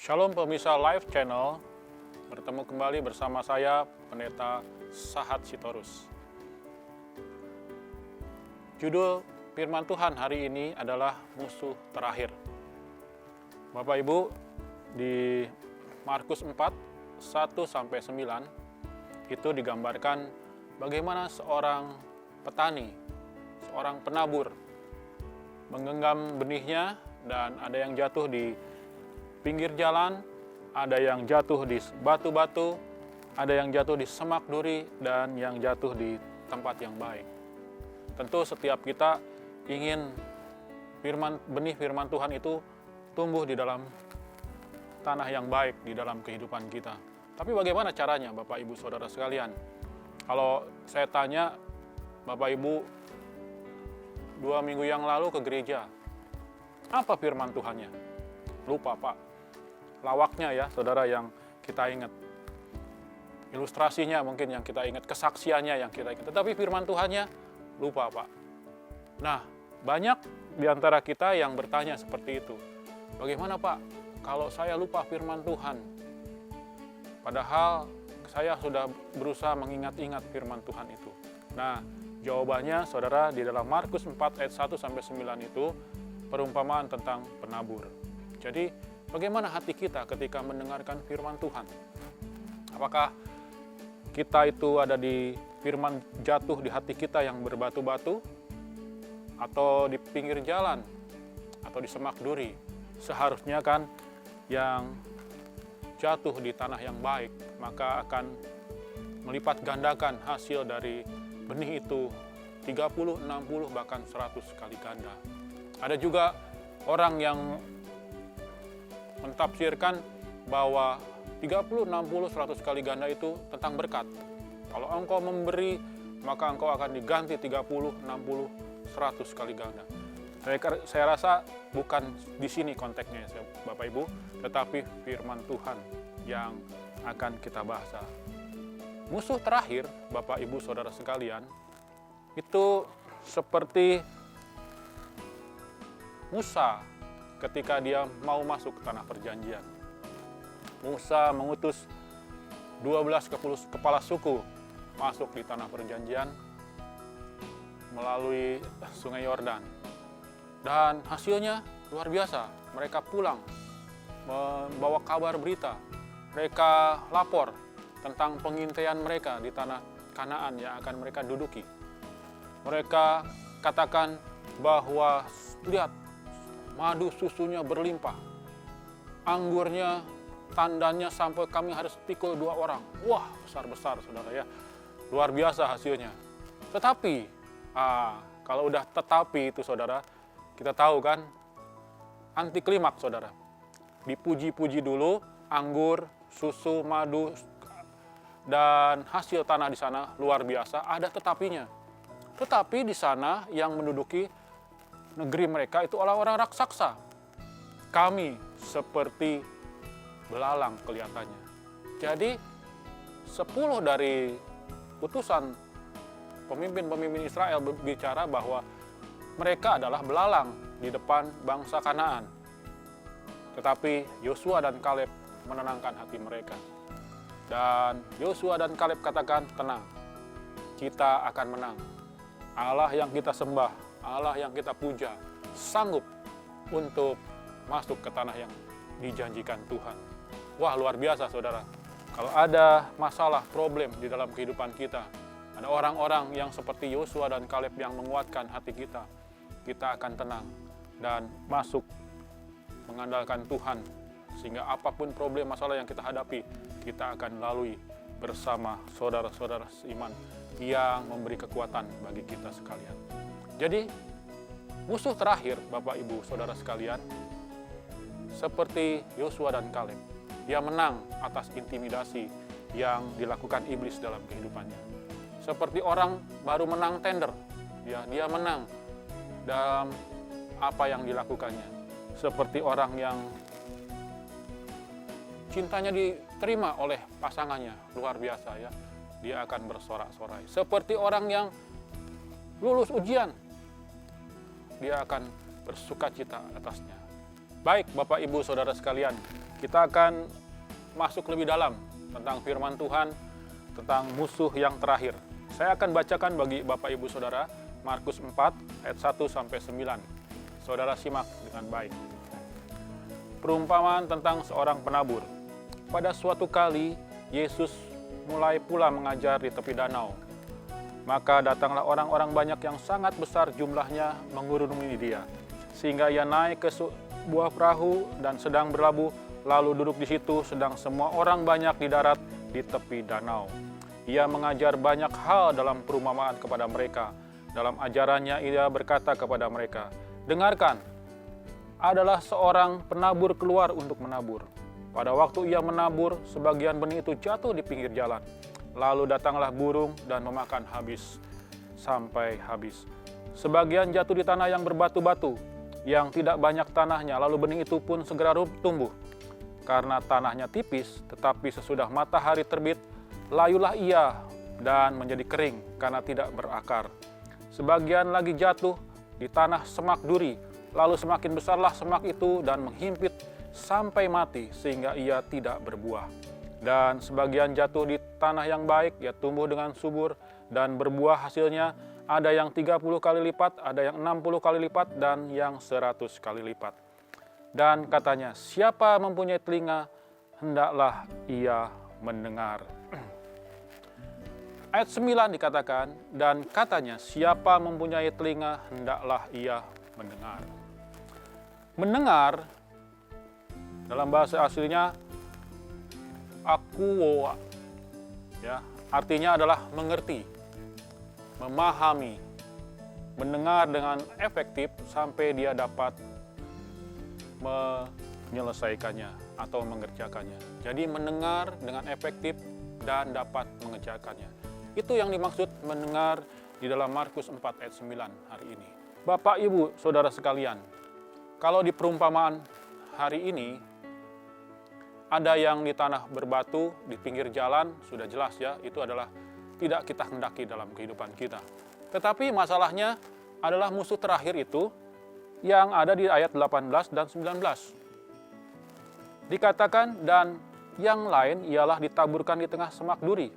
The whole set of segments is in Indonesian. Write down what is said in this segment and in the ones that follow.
Shalom pemirsa Live Channel, bertemu kembali bersama saya Pendeta Sahat Sitorus. Judul firman Tuhan hari ini adalah musuh terakhir. Bapak Ibu, di Markus 4, 1-9 itu digambarkan bagaimana seorang petani, seorang penabur menggenggam benihnya dan ada yang jatuh di pinggir jalan, ada yang jatuh di batu-batu, ada yang jatuh di semak duri, dan yang jatuh di tempat yang baik. Tentu setiap kita ingin benih firman Tuhan itu tumbuh di dalam tanah yang baik di dalam kehidupan kita. Tapi bagaimana caranya Bapak Ibu Saudara sekalian? Kalau saya tanya Bapak Ibu 2 minggu yang lalu ke gereja, apa firman Tuhannya? Lupa Pak. Lawaknya ya saudara yang kita ingat. Ilustrasinya mungkin yang kita ingat, kesaksiannya yang kita ingat. Tetapi firman Tuhannya lupa Pak. Nah, banyak di antara kita yang bertanya seperti itu. Bagaimana Pak kalau saya lupa firman Tuhan? Padahal saya sudah berusaha mengingat-ingat firman Tuhan itu. Nah, jawabannya saudara di dalam Markus 4 ayat 1-9 itu perumpamaan tentang penabur. Jadi, bagaimana hati kita ketika mendengarkan firman Tuhan? Apakah kita itu ada di firman jatuh di hati kita yang berbatu-batu? Atau di pinggir jalan? Atau di semak duri? Seharusnya kan yang jatuh di tanah yang baik, maka akan melipat gandakan hasil dari benih itu 30, 60, bahkan 100 kali ganda. Ada juga orang yang mentafsirkan bahwa 30, 60, 100 kali ganda itu tentang berkat. Kalau engkau memberi, maka engkau akan diganti 30, 60, 100 kali ganda. Saya rasa bukan di sini konteksnya Bapak Ibu, tetapi firman Tuhan yang akan kita bahas. Musuh terakhir Bapak Ibu Saudara sekalian, itu seperti Musa ketika dia mau masuk ke tanah perjanjian. Musa mengutus 12 kepala suku masuk di tanah perjanjian melalui sungai Yordan. Dan hasilnya luar biasa. Mereka pulang membawa kabar berita. Mereka lapor tentang pengintaian mereka di tanah Kanaan yang akan mereka duduki. Mereka katakan bahwa lihat, madu susunya berlimpah. Anggurnya, tandannya sampai kami harus pikul 2 orang. Wah, besar-besar saudara ya. Luar biasa hasilnya. Tetapi, kalau udah tetapi itu saudara, kita tahu kan, anti klimaks saudara. Dipuji-puji dulu, anggur, susu, madu, dan hasil tanah di sana luar biasa, ada tetapinya. Tetapi di sana yang menduduki negeri mereka itu orang-orang raksasa. Kami seperti belalang kelihatannya. Jadi 10 dari utusan pemimpin-pemimpin Israel berbicara bahwa mereka adalah belalang di depan bangsa Kanaan. Tetapi Yosua dan Kaleb menenangkan hati mereka. Dan Yosua dan Kaleb katakan, tenang, kita akan menang. Allah yang kita sembah, Allah yang kita puja, sanggup untuk masuk ke tanah yang dijanjikan Tuhan. Wah, luar biasa saudara. Kalau ada masalah, problem di dalam kehidupan kita, ada orang-orang yang seperti Yosua dan Kaleb yang menguatkan hati kita, kita akan tenang dan masuk mengandalkan Tuhan. Sehingga apapun problem, masalah yang kita hadapi, kita akan lalui bersama saudara-saudara seiman yang memberi kekuatan bagi kita sekalian. Jadi, musuh terakhir Bapak Ibu Saudara sekalian, seperti Yosua dan Kaleb, dia menang atas intimidasi yang dilakukan iblis dalam kehidupannya. Seperti orang baru menang tender, dia menang dalam apa yang dilakukannya. Seperti orang yang cintanya diterima oleh pasangannya, luar biasa ya. Dia akan bersorak-sorai. Seperti orang yang lulus ujian, dia akan bersukacita atasnya. Baik Bapak Ibu Saudara sekalian, kita akan masuk lebih dalam tentang firman Tuhan, tentang musuh yang terakhir. Saya akan bacakan bagi Bapak Ibu Saudara, Markus 4 ayat 1-9. Saudara simak dengan baik. Perumpamaan tentang seorang penabur. Pada suatu kali, Yesus mulai pula mengajar di tepi danau. Maka datanglah orang-orang banyak yang sangat besar jumlahnya mengurungi dia, sehingga ia naik ke sebuah perahu dan sedang berlabuh, lalu duduk di situ, sedang semua orang banyak di darat di tepi danau. Ia mengajar banyak hal dalam perumpamaan kepada mereka. Dalam ajarannya ia berkata kepada mereka, "Dengarkan, adalah seorang penabur keluar untuk menabur. Pada waktu ia menabur, sebagian benih itu jatuh di pinggir jalan. Lalu datanglah burung dan memakan sampai habis. Sebagian jatuh di tanah yang berbatu-batu, yang tidak banyak tanahnya, lalu benih itu pun segera tumbuh. Karena tanahnya tipis, tetapi sesudah matahari terbit, layulah ia dan menjadi kering karena tidak berakar. Sebagian lagi jatuh di tanah semak duri, lalu semakin besarlah semak itu dan menghimpit sampai mati sehingga ia tidak berbuah. Dan sebagian jatuh di tanah yang baik, ia tumbuh dengan subur dan berbuah hasilnya, ada yang 30 kali lipat, ada yang 60 kali lipat, dan yang 100 kali lipat." Dan katanya, "Siapa mempunyai telinga, hendaklah ia mendengar." Ayat 9 dikatakan, dan katanya, "Siapa mempunyai telinga, hendaklah ia mendengar." Mendengar, dalam bahasa aslinya, akuo, ya, artinya adalah mengerti, memahami, mendengar dengan efektif sampai dia dapat menyelesaikannya atau mengerjakannya. Jadi mendengar dengan efektif dan dapat mengerjakannya. Itu yang dimaksud mendengar di dalam Markus 4 ayat 9 hari ini. Bapak, Ibu, Saudara sekalian, kalau di perumpamaan hari ini, ada yang di tanah berbatu, di pinggir jalan, sudah jelas ya, itu adalah tidak kita hendaki dalam kehidupan kita. Tetapi masalahnya adalah musuh terakhir itu yang ada di ayat 18 dan 19. Dikatakan, dan yang lain ialah ditaburkan di tengah semak duri.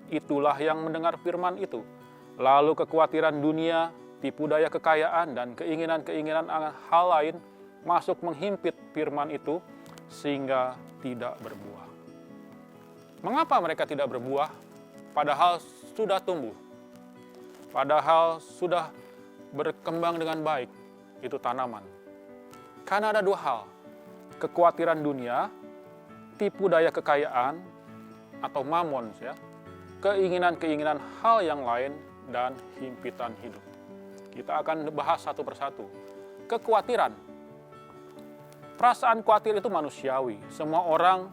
Itulah yang mendengar firman itu. Lalu kekhawatiran dunia, tipu daya kekayaan, dan keinginan-keinginan hal lain masuk menghimpit firman itu, sehingga tidak berbuah. Mengapa mereka tidak berbuah? Padahal sudah tumbuh. Padahal sudah berkembang dengan baik, itu tanaman. Karena ada dua hal, kekhawatiran dunia, tipu daya kekayaan, atau mamon, ya, keinginan-keinginan hal yang lain, dan himpitan hidup. Kita akan bahas satu persatu. Kekhawatiran. Perasaan khawatir itu manusiawi. Semua orang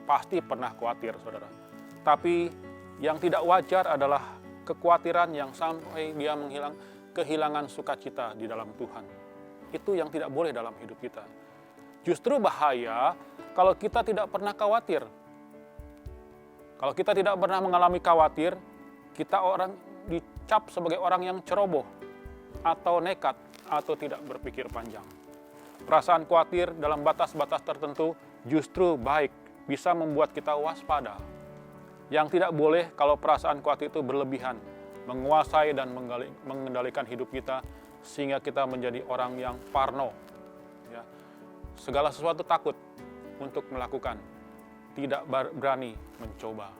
pasti pernah khawatir, saudara. Tapi yang tidak wajar adalah kekhawatiran yang sampai dia kehilangan sukacita di dalam Tuhan. Itu yang tidak boleh dalam hidup kita. Justru bahaya kalau kita tidak pernah khawatir. Kalau kita tidak pernah mengalami khawatir, kita orang dicap sebagai orang yang ceroboh, atau nekat, atau tidak berpikir panjang. Perasaan khawatir dalam batas-batas tertentu justru baik, bisa membuat kita waspada. Yang tidak boleh kalau perasaan khawatir itu berlebihan, menguasai dan mengendalikan hidup kita, sehingga kita menjadi orang yang parno. Ya. Segala sesuatu takut untuk melakukan, tidak berani mencoba.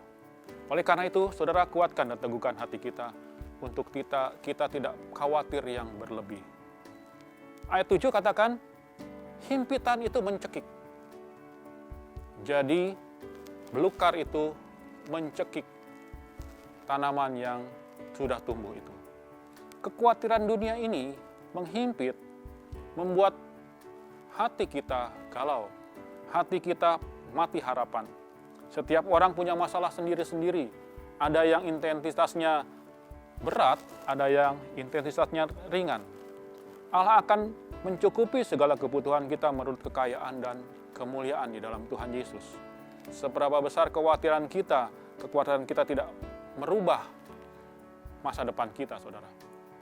Oleh karena itu, saudara, kuatkan dan teguhkan hati kita untuk kita tidak khawatir yang berlebih. Ayat 7 katakan, himpitan itu mencekik. Jadi, belukar itu mencekik tanaman yang sudah tumbuh itu. Kekhawatiran dunia ini menghimpit, membuat hati kita galau, hati kita mati harapan. Setiap orang punya masalah sendiri-sendiri. Ada yang intensitasnya berat, ada yang intensitasnya ringan. Allah akan mencukupi segala kebutuhan kita menurut kekayaan dan kemuliaan di dalam Tuhan Yesus. Seberapa besar kekhawatiran kita tidak merubah masa depan kita, saudara.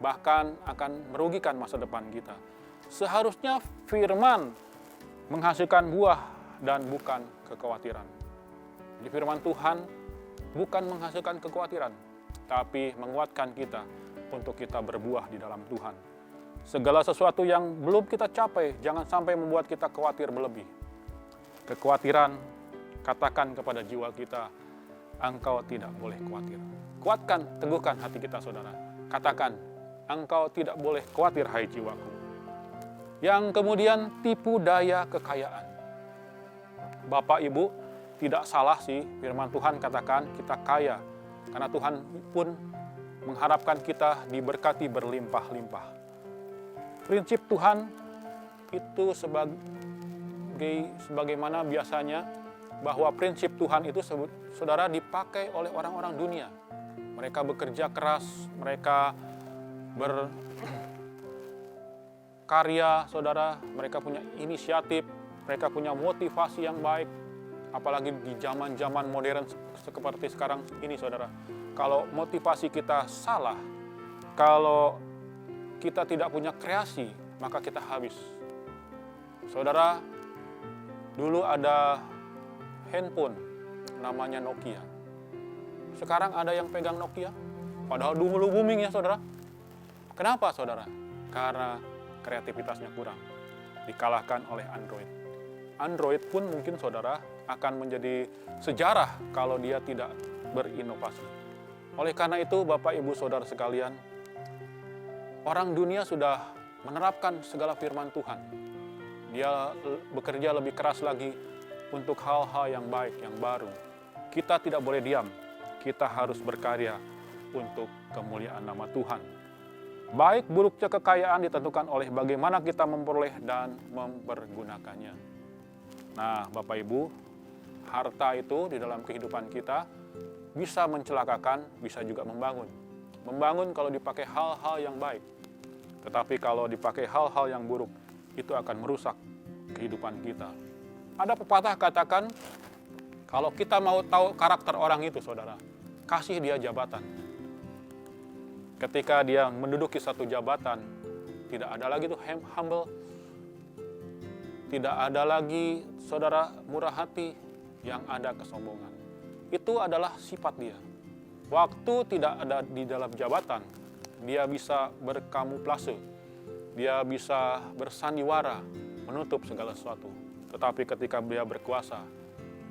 Bahkan akan merugikan masa depan kita. Seharusnya firman menghasilkan buah dan bukan kekhawatiran. Di firman Tuhan bukan menghasilkan kekhawatiran, tapi menguatkan kita untuk kita berbuah di dalam Tuhan. Segala sesuatu yang belum kita capai, jangan sampai membuat kita khawatir berlebih. Kekhawatiran, katakan kepada jiwa kita, engkau tidak boleh khawatir. Kuatkan, teguhkan hati kita, saudara. Katakan, engkau tidak boleh khawatir, hai jiwaku. Yang kemudian, tipu daya kekayaan. Bapak Ibu, tidak salah sih firman Tuhan katakan kita kaya. Karena Tuhan pun mengharapkan kita diberkati berlimpah-limpah. Prinsip Tuhan itu sebagaimana biasanya bahwa prinsip Tuhan itu, saudara, dipakai oleh orang-orang dunia. Mereka bekerja keras, mereka berkarya, saudara, mereka punya inisiatif, mereka punya motivasi yang baik. Apalagi di zaman-zaman modern seperti sekarang ini, saudara. Kalau motivasi kita salah, kalau kita tidak punya kreasi, maka kita habis. Saudara, dulu ada handphone namanya Nokia. Sekarang ada yang pegang Nokia, padahal dulu booming ya, saudara. Kenapa, saudara? Karena kreativitasnya kurang, dikalahkan oleh Android. Android pun mungkin, saudara, akan menjadi sejarah kalau dia tidak berinovasi. Oleh karena itu, Bapak Ibu Saudara sekalian, orang dunia sudah menerapkan segala firman Tuhan. Dia bekerja lebih keras lagi untuk hal-hal yang baik, yang baru. Kita tidak boleh diam. Kita harus berkarya untuk kemuliaan nama Tuhan. Baik buruknya kekayaan ditentukan oleh bagaimana kita memperoleh dan mempergunakannya. Nah, Bapak Ibu, harta itu di dalam kehidupan kita bisa mencelakakan, bisa juga membangun. Membangun kalau dipakai hal-hal yang baik. Tetapi kalau dipakai hal-hal yang buruk, itu akan merusak kehidupan kita. Ada pepatah katakan, kalau kita mau tahu karakter orang itu, saudara, kasih dia jabatan. Ketika dia menduduki satu jabatan, tidak ada lagi tuh humble, tidak ada lagi, saudara, murah hati, yang ada kesombongan. Itu adalah sifat dia. Waktu tidak ada di dalam jabatan, dia bisa berkamuflase, dia bisa bersandiwara, menutup segala sesuatu. Tetapi ketika dia berkuasa,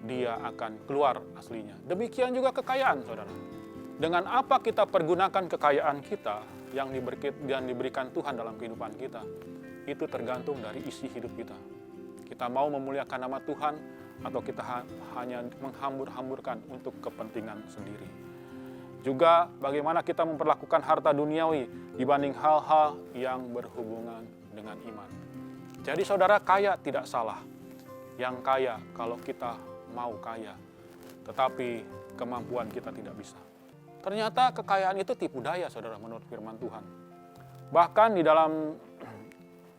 dia akan keluar aslinya. Demikian juga kekayaan, saudara. Dengan apa kita pergunakan kekayaan kita yang diberikan Tuhan dalam kehidupan kita, itu tergantung dari isi hidup kita. Kita mau memuliakan nama Tuhan, atau kita hanya menghambur-hamburkan untuk kepentingan sendiri. Juga bagaimana kita memperlakukan harta duniawi dibanding hal-hal yang berhubungan dengan iman. Jadi saudara, kaya tidak salah. Yang kaya kalau kita mau kaya, tetapi kemampuan kita tidak bisa. Ternyata kekayaan itu tipu daya, saudara, menurut firman Tuhan. Bahkan di dalam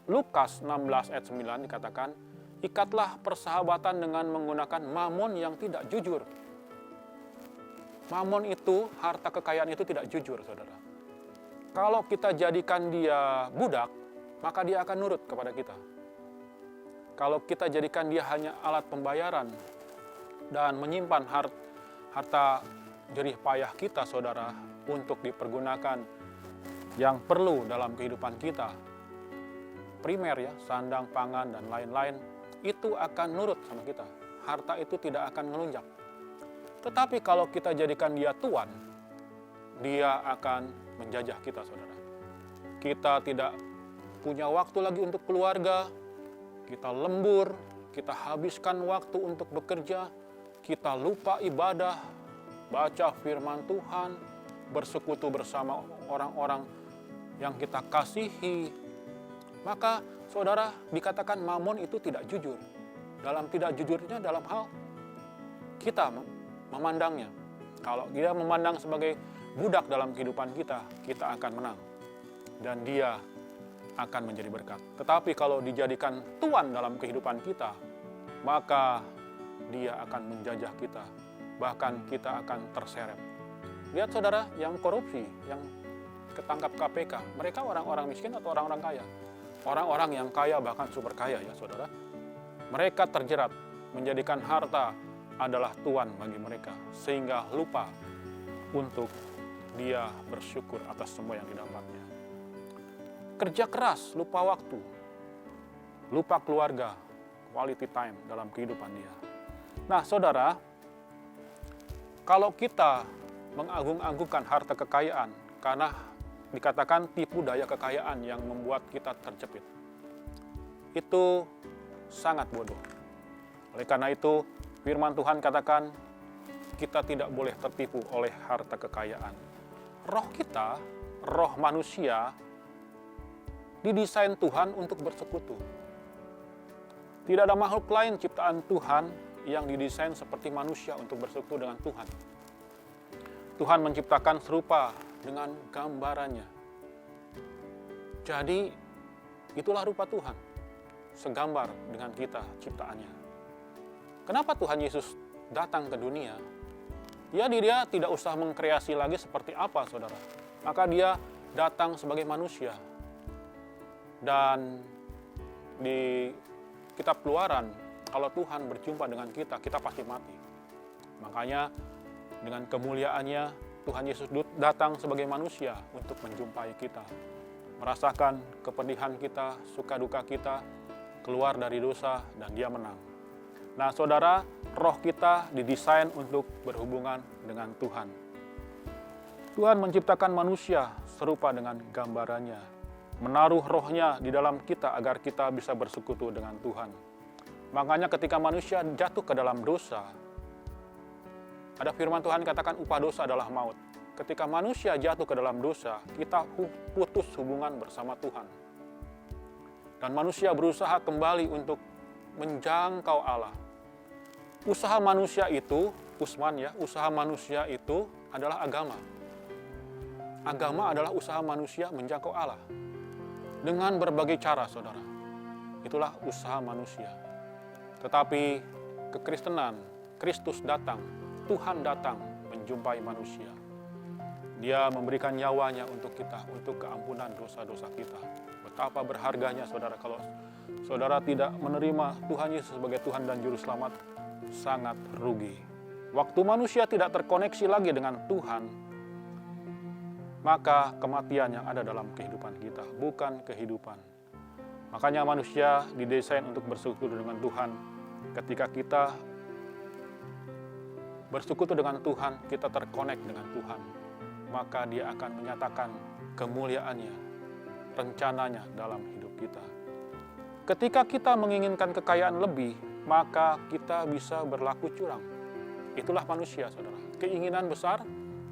Lukas 16 ayat 9 dikatakan, ikatlah persahabatan dengan menggunakan mamon yang tidak jujur. Mamon itu, harta kekayaan itu tidak jujur, saudara. Kalau kita jadikan dia budak, maka dia akan nurut kepada kita. Kalau kita jadikan dia hanya alat pembayaran dan menyimpan harta jerih payah kita, saudara, untuk dipergunakan yang perlu dalam kehidupan kita, primer ya, sandang, pangan, dan lain-lain, itu akan nurut sama kita. Harta itu tidak akan ngelunjak. Tetapi kalau kita jadikan dia tuan, dia akan menjajah kita, saudara. Kita tidak punya waktu lagi untuk keluarga, kita lembur, kita habiskan waktu untuk bekerja, kita lupa ibadah, baca firman Tuhan, bersekutu bersama orang-orang yang kita kasihi. Maka, saudara, dikatakan mamon itu tidak jujur. Dalam tidak jujurnya dalam hal kita memandangnya. Kalau dia memandang sebagai budak dalam kehidupan kita, kita akan menang. Dan dia akan menjadi berkat. Tetapi kalau dijadikan tuan dalam kehidupan kita, maka dia akan menjajah kita. Bahkan kita akan terseret. Lihat, saudara, yang korupsi, yang ketangkap KPK, mereka orang-orang miskin atau orang-orang kaya? Orang-orang yang kaya, bahkan super kaya ya, saudara. Mereka terjerat menjadikan harta adalah tuan bagi mereka, sehingga lupa untuk dia bersyukur atas semua yang didapatnya. Kerja keras, lupa waktu, lupa keluarga, quality time dalam kehidupan dia. Nah, saudara, kalau kita mengagung-agungkan harta kekayaan, karena dikatakan tipu daya kekayaan yang membuat kita terjepit, itu sangat bodoh. Oleh karena itu, firman Tuhan katakan kita tidak boleh tertipu oleh harta kekayaan. Roh kita, roh manusia, didesain Tuhan untuk bersekutu. Tidak ada makhluk lain ciptaan Tuhan yang didesain seperti manusia untuk bersekutu dengan Tuhan. Tuhan menciptakan serupa dengan gambarannya. Jadi, itulah rupa Tuhan, segambar dengan kita ciptaannya. Kenapa Tuhan Yesus datang ke dunia? Dia tidak usah mengkreasi lagi seperti apa, saudara. Maka dia datang sebagai manusia. Dan di kitab Keluaran, kalau Tuhan berjumpa dengan kita, kita pasti mati. Makanya dengan kemuliaannya, Tuhan Yesus datang sebagai manusia untuk menjumpai kita. Merasakan kepedihan kita, suka duka kita, keluar dari dosa, dan dia menang. Nah, saudara, roh kita didesain untuk berhubungan dengan Tuhan. Tuhan menciptakan manusia serupa dengan gambarannya, menaruh rohnya di dalam kita agar kita bisa bersekutu dengan Tuhan. Makanya ketika manusia jatuh ke dalam dosa, ada firman Tuhan katakan upah dosa adalah maut. Ketika manusia jatuh ke dalam dosa, kita putus hubungan bersama Tuhan. Dan manusia berusaha kembali untuk menjangkau Allah. Usaha manusia itu, usaha manusia itu adalah agama. Agama adalah usaha manusia menjangkau Allah. Dengan berbagai cara, saudara. Itulah usaha manusia. Tetapi kekristenan, Kristus datang, Tuhan datang menjumpai manusia. Dia memberikan nyawanya untuk kita, untuk keampunan dosa-dosa kita. Betapa berharganya, saudara, kalau saudara tidak menerima Tuhan Yesus sebagai Tuhan dan Juru Selamat, sangat rugi. Waktu manusia tidak terkoneksi lagi dengan Tuhan, maka kematian yang ada dalam kehidupan kita, bukan kehidupan. Makanya manusia didesain untuk bersekutu dengan Tuhan. Ketika kita bersekutu dengan Tuhan, kita terkonek dengan Tuhan, maka dia akan menyatakan kemuliaannya, rencananya dalam hidup kita. Ketika kita menginginkan kekayaan lebih, maka kita bisa berlaku curang. Itulah manusia, saudara. Keinginan besar,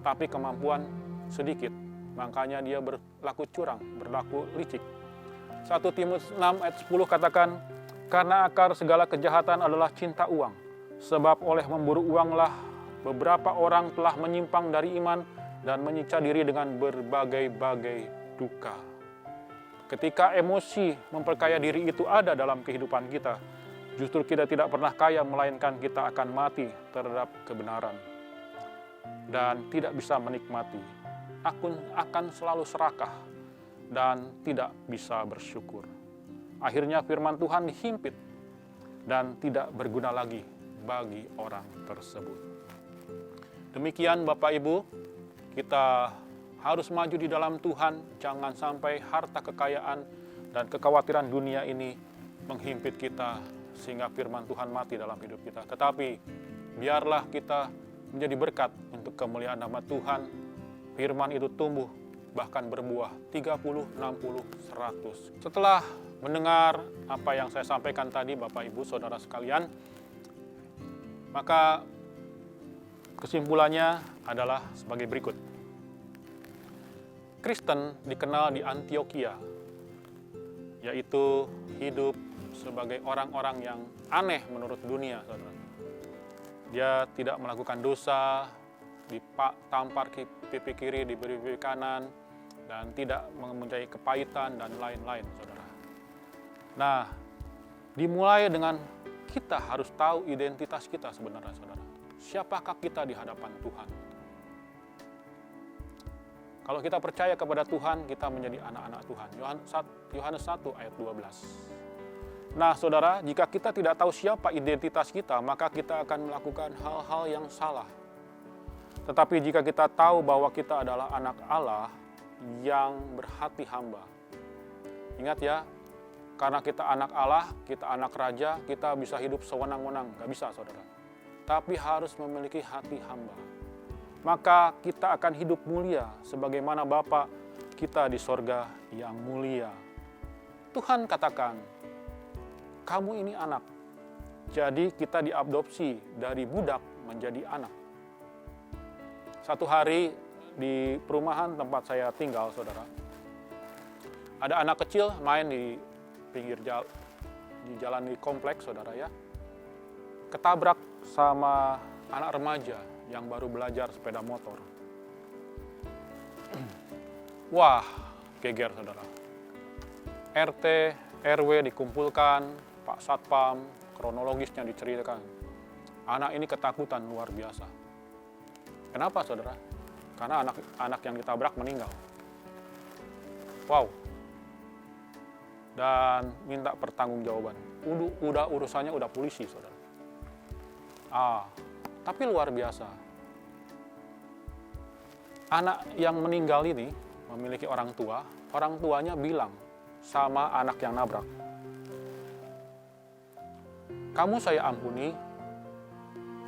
tapi kemampuan sedikit. Makanya dia berlaku curang, berlaku licik. 1 Timotius 6 ayat 10 katakan, karena akar segala kejahatan adalah cinta uang. Sebab oleh memburu uanglah beberapa orang telah menyimpang dari iman dan menyiksa diri dengan berbagai-bagai duka. Ketika emosi memperkaya diri itu ada dalam kehidupan kita, justru kita tidak pernah kaya, melainkan kita akan mati terhadap kebenaran. Dan tidak bisa menikmati. Akan selalu serakah dan tidak bisa bersyukur. Akhirnya firman Tuhan dihimpit dan tidak berguna lagi bagi orang tersebut. Demikian Bapak Ibu, kita harus maju di dalam Tuhan, jangan sampai harta kekayaan dan kekhawatiran dunia ini menghimpit kita sehingga firman Tuhan mati dalam hidup kita. Tetapi biarlah kita menjadi berkat untuk kemuliaan nama Tuhan. Firman itu tumbuh, bahkan berbuah 30, 60, 100. Setelah mendengar apa yang saya sampaikan tadi, Bapak Ibu Saudara sekalian, maka kesimpulannya adalah sebagai berikut. Kristen dikenal di Antioquia, yaitu hidup sebagai orang-orang yang aneh menurut dunia, saudara. Dia tidak melakukan dosa, ditampar pipi kiri, diberi pipi kanan, dan tidak mempunyai kepahitan dan lain-lain, saudara. Nah, dimulai dengan kita harus tahu identitas kita sebenarnya, saudara. Siapakah kita di hadapan Tuhan? Kalau kita percaya kepada Tuhan, kita menjadi anak-anak Tuhan. Yohanes 1 ayat 12. Nah, saudara, jika kita tidak tahu siapa identitas kita, maka kita akan melakukan hal-hal yang salah. Tetapi jika kita tahu bahwa kita adalah anak Allah yang berhati hamba. Ingat ya, karena kita anak Allah, kita anak raja, kita bisa hidup sewenang-wenang. Gak bisa, saudara. Tapi harus memiliki hati hamba. Maka kita akan hidup mulia sebagaimana Bapa kita di sorga yang mulia. Tuhan katakan, kamu ini anak. Jadi kita diadopsi dari budak menjadi anak. Satu hari di perumahan tempat saya tinggal, saudara, ada anak kecil main di pinggir jalan di kompleks, saudara ya. Ketabrak sama anak remaja yang baru belajar sepeda motor. Wah, geger, saudara. RT, RW dikumpulkan, Pak Satpam, kronologisnya diceritakan. Anak ini ketakutan luar biasa. Kenapa, saudara? Karena anak yang ditabrak meninggal. Wow. Dan minta pertanggungjawaban. Udah urusannya udah polisi, saudara. Tapi luar biasa. Anak yang meninggal ini memiliki orang tuanya bilang sama anak yang nabrak, kamu saya ampuni,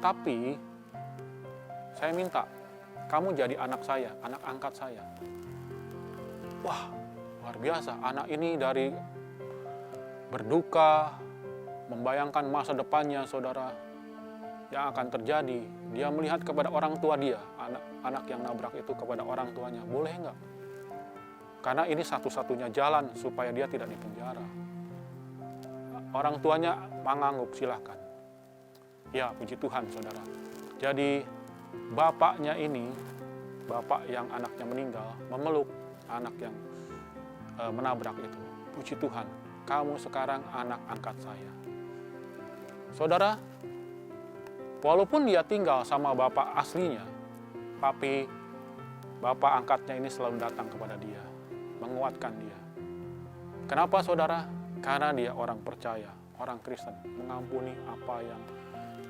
tapi saya minta kamu jadi anak saya, anak angkat saya. Wah, luar biasa. Anak ini dari berduka, membayangkan masa depannya, saudara, yang akan terjadi. Dia melihat kepada orang tua dia, anak yang nabrak itu kepada orang tuanya. Boleh enggak? Karena ini satu-satunya jalan supaya dia tidak dipenjara. Orang tuanya mengangguk, silahkan. Ya, puji Tuhan, saudara. Jadi, bapaknya ini, bapak yang anaknya meninggal, memeluk anak yang menabrak itu. Puji Tuhan, kamu sekarang anak angkat saya. Saudara, walaupun dia tinggal sama bapak aslinya, tapi bapak angkatnya ini selalu datang kepada dia, menguatkan dia. Kenapa, saudara? Karena dia orang percaya, orang Kristen, mengampuni apa yang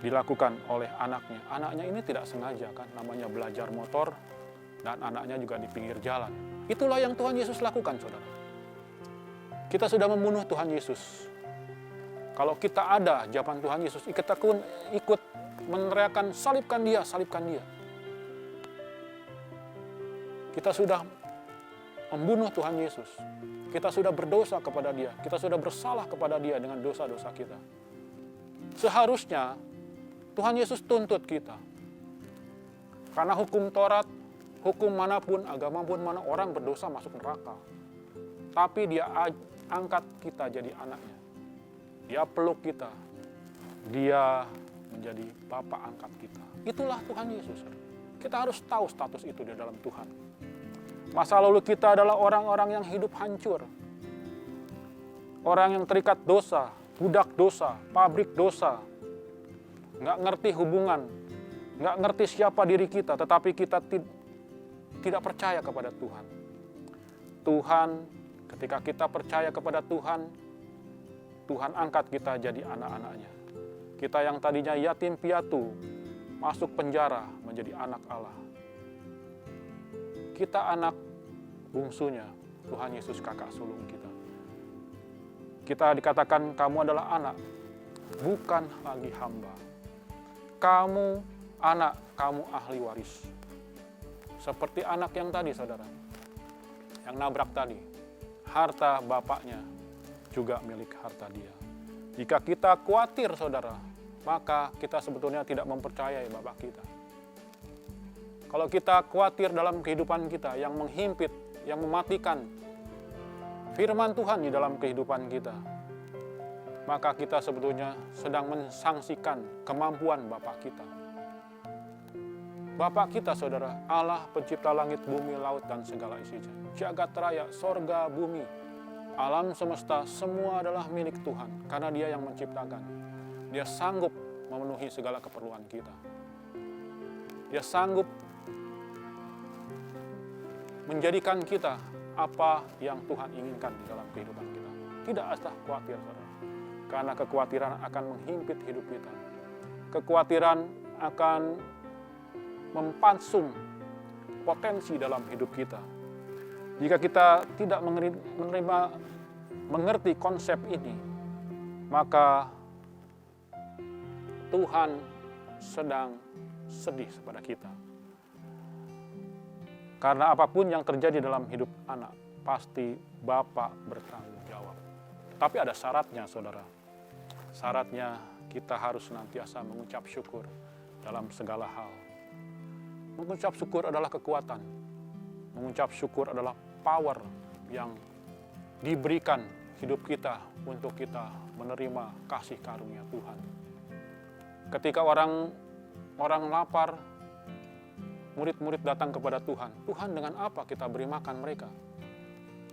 dilakukan oleh anaknya. Anaknya ini tidak sengaja, kan, namanya belajar motor, dan anaknya juga di pinggir jalan. Itulah yang Tuhan Yesus lakukan, saudara. Kita sudah membunuh Tuhan Yesus. Kalau kita ada zaman Tuhan Yesus, kita ikut meneriakan, salibkan dia, salibkan dia. Kita sudah membunuh Tuhan Yesus. Kita sudah berdosa kepada dia. Kita sudah bersalah kepada dia dengan dosa-dosa kita. Seharusnya Tuhan Yesus tuntut kita. Karena hukum Taurat, hukum manapun, agama pun mana orang berdosa masuk neraka. Tapi dia angkat kita jadi anaknya. Dia peluk kita. Dia menjadi Bapa angkat kita. Itulah Tuhan Yesus. Kita harus tahu status itu di dalam Tuhan. Masa lalu kita adalah orang-orang yang hidup hancur. Orang yang terikat dosa, budak dosa, pabrik dosa. Nggak ngerti hubungan, nggak ngerti siapa diri kita, tetapi kita tidak percaya kepada Tuhan. Tuhan, ketika kita percaya kepada Tuhan, Tuhan angkat kita jadi anak-anaknya. Kita yang tadinya yatim piatu, masuk penjara menjadi anak Allah. Kita anak bungsunya, Tuhan Yesus kakak sulung kita. Kita dikatakan kamu adalah anak, bukan lagi hamba. Kamu anak, kamu ahli waris. Seperti anak yang tadi, saudara, yang nabrak tadi. Harta bapaknya juga milik harta dia. Jika kita khawatir, saudara, maka kita sebetulnya tidak mempercayai bapak kita. Kalau kita khawatir dalam kehidupan kita yang menghimpit, yang mematikan firman Tuhan di dalam kehidupan kita, maka kita sebetulnya sedang mensangsikan kemampuan Bapak kita. Bapak kita, saudara, Allah pencipta langit, bumi, laut, dan segala isinya. Jagat raya, sorga, bumi, alam semesta, semua adalah milik Tuhan. Karena Dia yang menciptakan. Dia sanggup memenuhi segala keperluan kita. Dia sanggup menjadikan kita apa yang Tuhan inginkan di dalam kehidupan kita. Tidak usah khawatir, saudara. karena kekhawatiran akan menghimpit hidup kita. Kekhawatiran akan mempansung potensi dalam hidup kita. Jika kita tidak mengerti konsep ini, maka Tuhan sedang sedih kepada kita. Karena apapun yang terjadi dalam hidup anak, pasti Bapa bertanggung jawab. Tapi ada syaratnya, saudara. Syaratnya kita harus senantiasa mengucap syukur dalam segala hal. Mengucap syukur adalah kekuatan. Mengucap syukur adalah power yang diberikan hidup kita untuk kita menerima kasih karunia Tuhan. Ketika orang lapar, murid-murid datang kepada Tuhan. Tuhan, dengan apa kita beri makan mereka?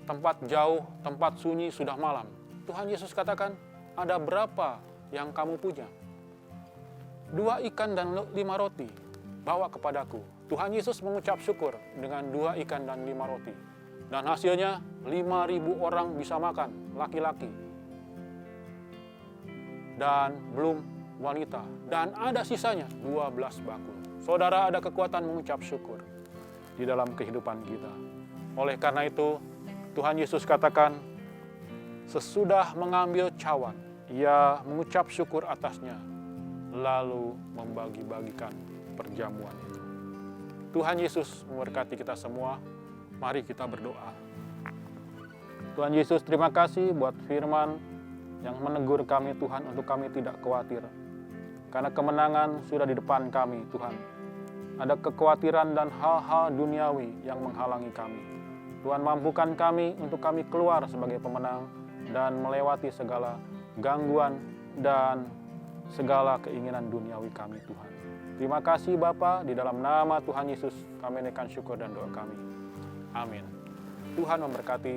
Tempat jauh, tempat sunyi, sudah malam. Tuhan Yesus katakan, ada berapa yang kamu punya? 2 ikan dan 5 roti, bawa kepadaku. Tuhan Yesus mengucap syukur dengan 2 ikan dan 5 roti. Dan hasilnya 5.000 orang bisa makan, laki-laki. Dan belum wanita. Dan ada sisanya 12 bakul. Saudara, ada kekuatan mengucap syukur di dalam kehidupan kita. Oleh karena itu, Tuhan Yesus katakan, sesudah mengambil cawan, ia mengucap syukur atasnya, lalu membagi-bagikan perjamuan itu. Tuhan Yesus memberkati kita semua. Mari kita berdoa. Tuhan Yesus, terima kasih buat firman yang menegur kami, Tuhan, untuk kami tidak khawatir. Karena kemenangan sudah di depan kami, Tuhan. Ada kekhawatiran dan hal-hal duniawi yang menghalangi kami. Tuhan, mampukan kami untuk kami keluar sebagai pemenang dan melewati segala gangguan dan segala keinginan duniawi kami, Tuhan. Terima kasih Bapa, di dalam nama Tuhan Yesus kami naikkan syukur dan doa kami. Amin. Tuhan memberkati.